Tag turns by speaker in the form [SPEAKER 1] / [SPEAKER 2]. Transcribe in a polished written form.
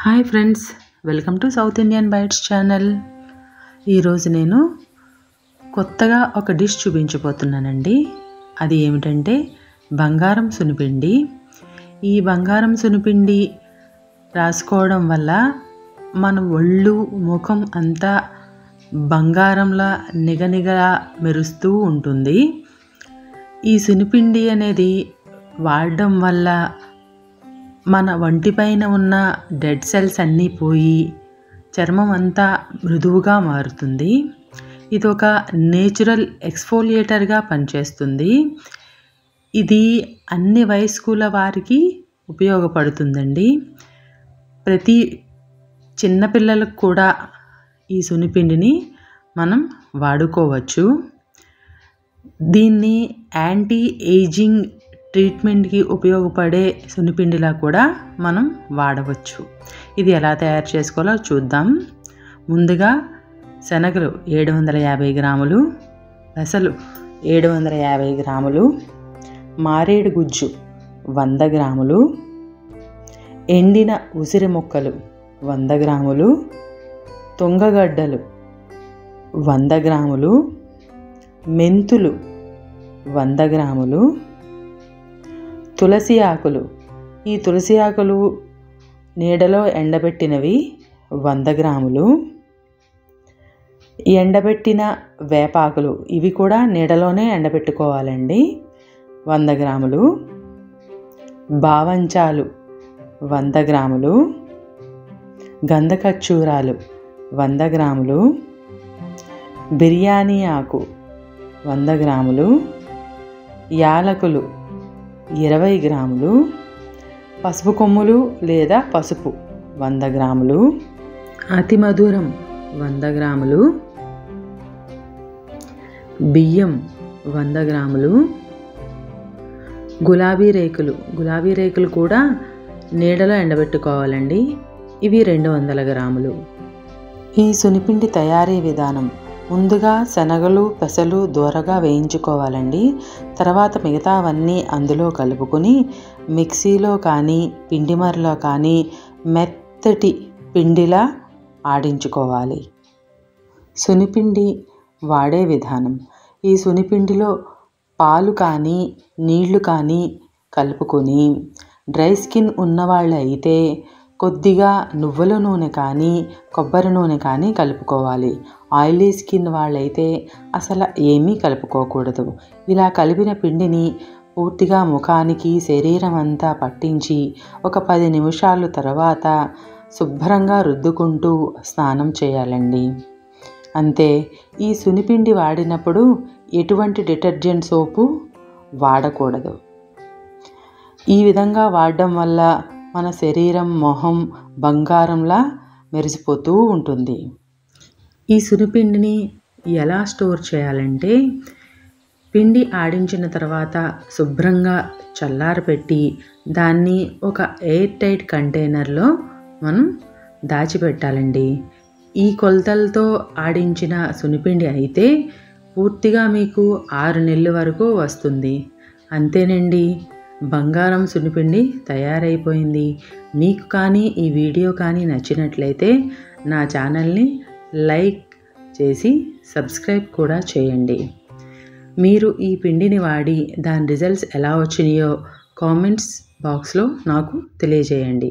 [SPEAKER 1] Hi friends, welcome to South Indian Bites channel. ఈరోజు నేను కొత్తగా ఒక డిష్ చూపించబోతున్నానండి. అది ఏమిటంటే బంగారం సున్నిపిండి. ఈ బంగారం సున్నిపిండి రాసుకోవడం వల్ల మన ఒళ్ళు ముఖం అంతా బంగారంలా నిగనిగలా మెరుస్తూ ఉంటుంది. ఈ సున్నిపిండి అనేది వాడడం వల్ల మన వంటిపైన ఉన్న డెడ్ సెల్స్ అన్నీ పోయి చర్మం అంతా మృదువుగా మారుతుంది. ఇది ఒక నేచురల్ ఎక్స్ఫోలియేటర్గా పనిచేస్తుంది. ఇది అన్ని వయస్కుల వారికి ఉపయోగపడుతుందండి. ప్రతి చిన్నపిల్లలకు కూడా ఈ సున్నిపిండిని మనం వాడుకోవచ్చు. దీన్ని యాంటీ ఏజింగ్ ట్రీట్మెంట్కి ఉపయోగపడే సున్నిపిండిలా కూడా మనం వాడవచ్చు. ఇది ఎలా తయారు చేసుకోవాలో చూద్దాం. ముందుగా శనగలు 750 గ్రాములు, పెసలు 750 గ్రాములు, మారేడు గుజ్జు 100 గ్రాములు, ఎండిన ఉసిరి ముక్కలు 100 గ్రాములు, తుంగగడ్డలు 100 గ్రాములు, మెంతులు 100 గ్రాములు, తులసి ఆకులు. ఈ తులసి ఆకులు నీడలో ఎండబెట్టినవి 100 గ్రాములు, ఎండబెట్టిన వేపాకులు, ఇవి కూడా నీడలోనే ఎండబెట్టుకోవాలండి, 100 గ్రాములు, బావంచాలు 100 గ్రాములు, గంధకచ్చూరాలు 100 గ్రాములు, బిర్యానీ ఆకు 100 గ్రాములు, యాలకులు 20 గ్రాములు, పసుపు కొమ్ములు లేదా పసుపు 100 గ్రాములు, అతి మధురం 100 గ్రాములు, బియ్యం 100 గ్రాములు, గులాబీ రేకులు కూడా నీడలో ఎండబెట్టుకోవాలండి, ఇవి 200 గ్రాములు. ఈ సున్నిపిండి తయారీ విధానం: ముందుగా శనగలు పెసలు దోరగా వేయించుకోవాలండి. తర్వాత మిగతావన్నీ అందులో కలుపుకొని మిక్సీలో కానీ పిండిమరలో కానీ మెత్తటి పిండిలా ఆడించుకోవాలి. సున్నిపిండి వాడే విధానం: ఈ సున్నిపిండిలో పాలు కానీ నీళ్లు కానీ కలుపుకొని, డ్రై స్కిన్ ఉన్నవాళ్ళు అయితే కొద్దిగా నువ్వుల నూనె కానీ కొబ్బరి నూనె కానీ కలుపుకోవాలి. ఆయిలీ స్కిన్ వాళ్ళైతే అసలు ఏమీ కలుపుకోకూడదు. ఇలా కలిపిన పిండిని పూర్తిగా ముఖానికి శరీరం అంతా పట్టించి ఒక 10 నిమిషాలు తర్వాత శుభ్రంగా రుద్దుకుంటూ స్నానం చేయాలండి. అంతే. ఈ సున్నిపిండి వాడినప్పుడు ఎటువంటి డిటర్జెంట్ సోపు వాడకూడదు. ఈ విధంగా వాడడం వల్ల మన శరీరం మొహం బంగారంలా మెరిసిపోతూ ఉంటుంది. ఈ సున్నిపిండిని ఎలా స్టోర్ చేయాలంటే, పిండి ఆడించిన తర్వాత శుభ్రంగా చల్లారపెట్టి దాన్ని ఒక ఎయిర్ టైట్ కంటైనర్లో మనం దాచిపెట్టాలండి. ఈ కొలతలతో ఆడించిన సున్నిపిండి అయితే పూర్తిగా మీకు 6 నెలల వరకు వస్తుంది. అంతేనండి, బంగారం సున్నిపిండి తయారైపోయింది. మీకు కానీ ఈ వీడియో కానీ నచ్చినట్లయితే నా ఛానల్ని లైక్ చేసి సబ్స్క్రైబ్ కూడా చేయండి. మీరు ఈ పిండిని వాడి దాని రిజల్ట్స్ ఎలా వచ్చినాయో కామెంట్స్ బాక్స్లో నాకు తెలియజేయండి.